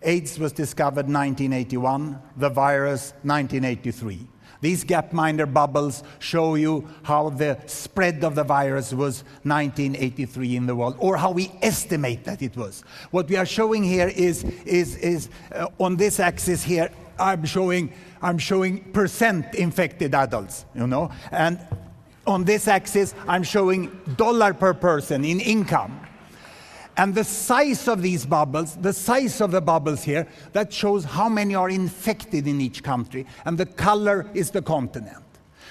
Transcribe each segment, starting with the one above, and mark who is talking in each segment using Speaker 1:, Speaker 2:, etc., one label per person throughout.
Speaker 1: AIDS was discovered 1981, the virus 1983. These Gapminder bubbles show you how the spread of the virus was 1983 in the world, or how we estimate that it was. What we are showing here is on this axis here, I'm showing percent infected adults, you know, and on this axis I'm showing dollar per person in income. And the size of these bubbles, the size of the bubbles here, that shows how many are infected in each country. And the color is the continent.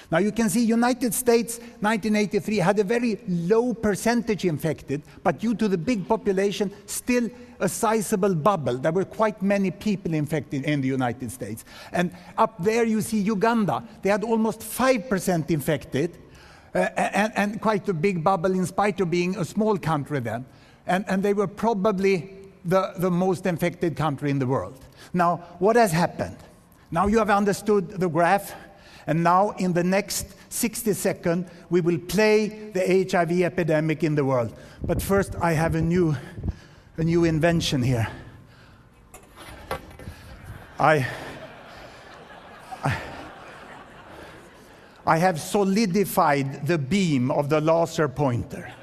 Speaker 1: Now you can see United States, 1983, had a very low percentage infected, but due to the big population, still a sizable bubble. There were quite many people infected in the United States. And up there you see Uganda. They had almost 5% infected, and quite a big bubble in spite of being a small country then. And they were probably the most infected country in the world. Now, what has happened? Now you have understood the graph, and now in the next 60 seconds, we will play the HIV epidemic in the world. But first, I have a new invention here. I have solidified the beam of the laser pointer.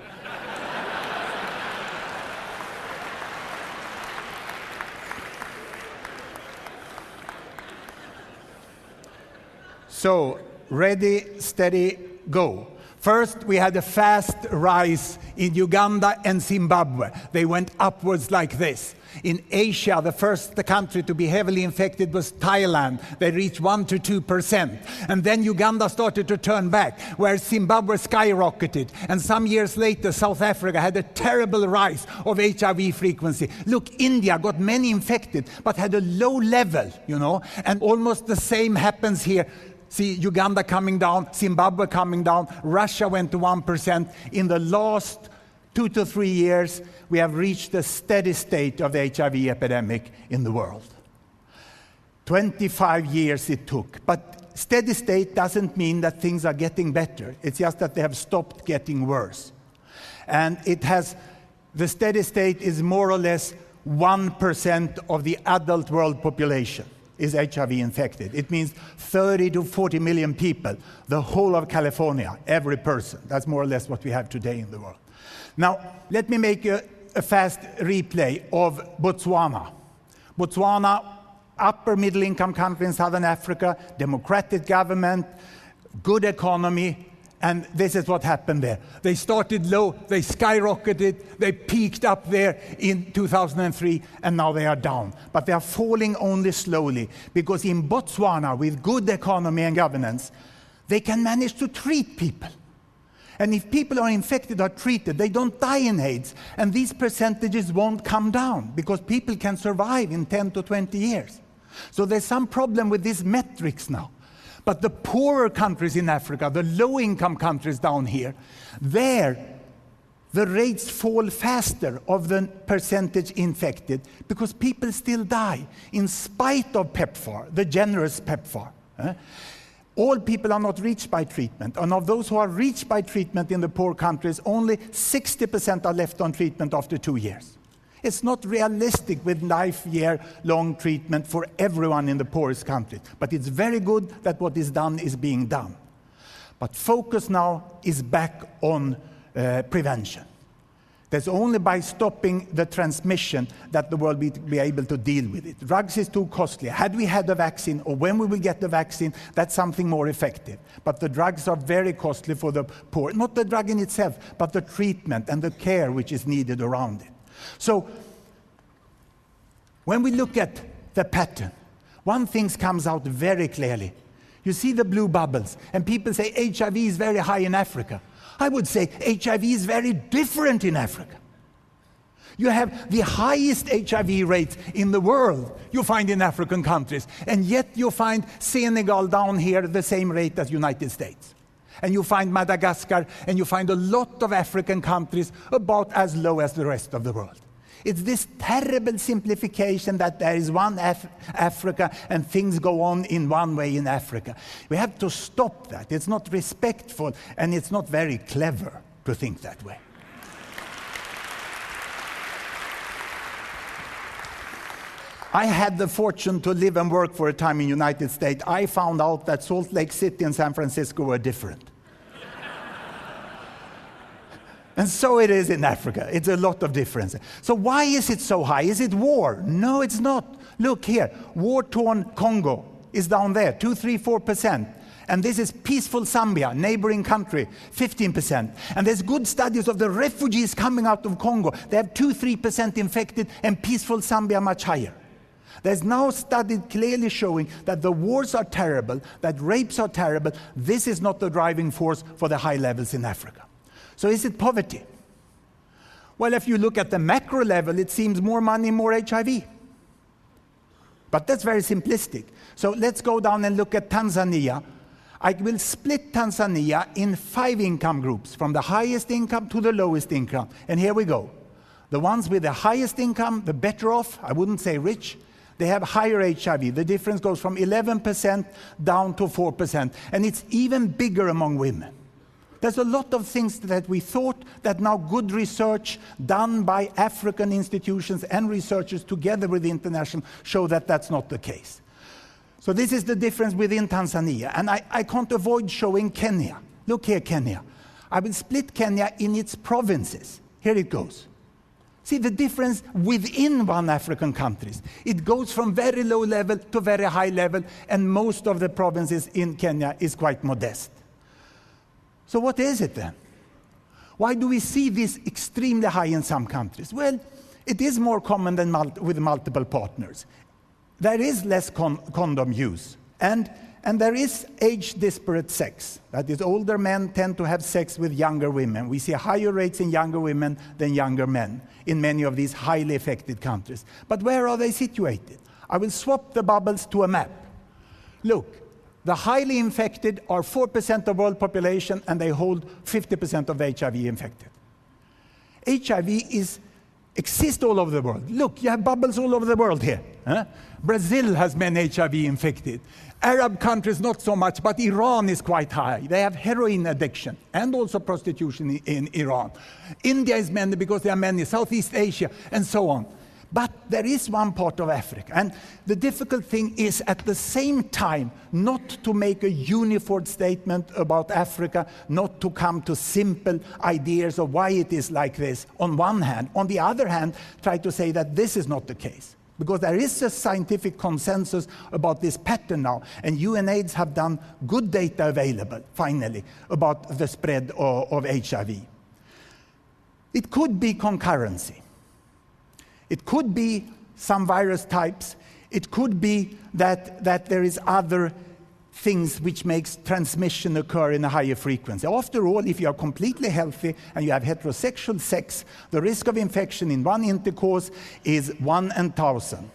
Speaker 1: So, ready, steady, go. First, we had a fast rise in Uganda and Zimbabwe. They went upwards like this. In Asia, the first country to be heavily infected was Thailand. They reached 1 to 2%. And then Uganda started to turn back, where Zimbabwe skyrocketed. And some years later, South Africa had a terrible rise of HIV frequency. Look, India got many infected, but had a low level, you know. And almost the same happens here. See Uganda coming down, Zimbabwe coming down, Russia went to 1%. In the last 2 to 3 years, we have reached a steady state of the HIV epidemic in the world. 25 years it took. But steady state doesn't mean that things are getting better. It's just that they have stopped getting worse. And the steady state is more or less 1% of the adult world population is HIV infected. It means 30 to 40 million people, the whole of California, every person. That's more or less what we have today in the world. Now, let me make a fast replay of Botswana. Botswana, upper middle income country in southern Africa, democratic government, good economy, and this is what happened there. They started low, they skyrocketed, they peaked up there in 2003, and now they are down. But they are falling only slowly, because in Botswana, with good economy and governance, they can manage to treat people. And if people are infected or treated, they don't die in AIDS. And these percentages won't come down, because people can survive in 10 to 20 years. So there's some problem with these metrics now. But the poorer countries in Africa, the low-income countries down here, there the rates fall faster of the percentage infected, because people still die in spite of PEPFAR, the generous PEPFAR. All people are not reached by treatment. And of those who are reached by treatment in the poor countries, only 60% are left on treatment after 2 years. It's not realistic with life-year-long treatment for everyone in the poorest countries. But it's very good that what is done is being done. But focus now is back on prevention. That's only by stopping the transmission that the world will be able to deal with it. Drugs is too costly. Had we had the vaccine, or when we will get the vaccine, that's something more effective. But the drugs are very costly for the poor. Not the drug in itself, but the treatment and the care which is needed around it. So, when we look at the pattern, one thing comes out very clearly. You see the blue bubbles, and people say HIV is very high in Africa. I would say HIV is very different in Africa. You have the highest HIV rates in the world you find in African countries, and yet you find Senegal down here the same rate as United States. And you find Madagascar, and you find a lot of African countries about as low as the rest of the world. It's this terrible simplification that there is one Africa and things go on in one way in Africa. We have to stop that. It's not respectful, and it's not very clever to think that way. I had the fortune to live and work for a time in the United States. I found out that Salt Lake City and San Francisco were different. And so it is in Africa. It's a lot of difference. So why is it so high? Is it war? No, it's not. Look here, war-torn Congo is down there, 2, 3, 4%. And this is peaceful Zambia, neighboring country, 15%. And there's good studies of the refugees coming out of Congo. They have 2, 3% infected, and peaceful Zambia much higher. There's now studies clearly showing that the wars are terrible, that rapes are terrible. This is not the driving force for the high levels in Africa. So is it poverty? Well, if you look at the macro level, it seems more money, more HIV. But that's very simplistic. So let's go down and look at Tanzania. I will split Tanzania in 5 income groups, from the highest income to the lowest income. And here we go. The ones with the highest income, the better off, I wouldn't say rich, they have higher HIV. The difference goes from 11% down to 4%. And it's even bigger among women. There's a lot of things that we thought that now good research done by African institutions and researchers together with the international show that that's not the case. So this is the difference within Tanzania. And I can't avoid showing Kenya. Look here, Kenya. I will split Kenya in its provinces. Here it goes. See the difference within one African country. It goes from very low level to very high level, and most of the provinces in Kenya is quite modest. So what is it then? Why do we see this extremely high in some countries? Well, it is more common than with multiple partners. There is less condom use, and there is age-disparate sex. That is, older men tend to have sex with younger women. We see higher rates in younger women than younger men in many of these highly affected countries. But where are they situated? I will swap the bubbles to a map. Look. The highly infected are 4% of world population, and they hold 50% of the HIV infected. HIV exists all over the world. Look, you have bubbles all over the world here. Brazil has many HIV infected. Arab countries not so much, but Iran is quite high. They have heroin addiction and also prostitution in Iran. India is many because there are many, Southeast Asia, and so on. But there is one part of Africa, and the difficult thing is at the same time not to make a uniform statement about Africa, not to come to simple ideas of why it is like this on one hand. On the other hand, try to say that this is not the case. Because there is a scientific consensus about this pattern now, and UNAIDS have done good data available, finally, about the spread of HIV. It could be concurrency. It could be some virus types. It could be that there is other things which makes transmission occur in a higher frequency. After all, if you are completely healthy and you have heterosexual sex, the risk of infection in one intercourse is 1 in 1,000.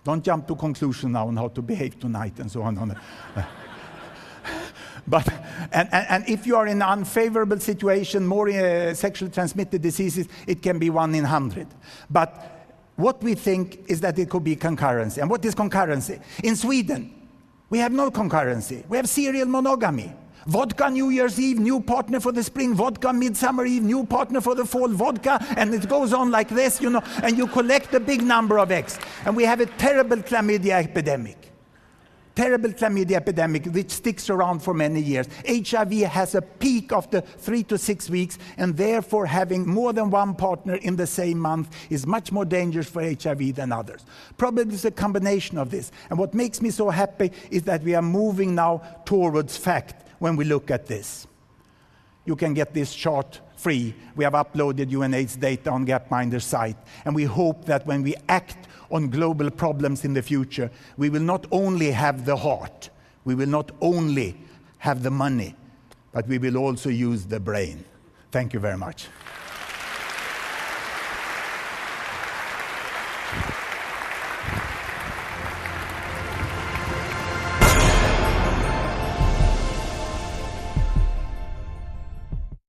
Speaker 1: Don't jump to conclusion now on how to behave tonight and so on. But if you are in an unfavorable situation, more sexually transmitted diseases, it can be 1 in 100. But what we think is that it could be concurrency. And what is concurrency? In Sweden, we have no concurrency. We have serial monogamy. Vodka New Year's Eve, new partner for the spring. Vodka Midsummer Eve, new partner for the fall. Vodka, and it goes on like this, you know. And you collect a big number of eggs. And we have a terrible chlamydia epidemic. Terrible chlamydia epidemic which sticks around for many years. HIV has a peak after 3 to 6 weeks, and therefore having more than one partner in the same month is much more dangerous for HIV than others. Probably it's a combination of this. And what makes me so happy is that we are moving now towards fact when we look at this. You can get this chart free. We have uploaded UNAIDS data on Gapminder's site, and we hope that when we act on global problems in the future, we will not only have the heart, we will not only have the money, but we will also use the brain. Thank you very much.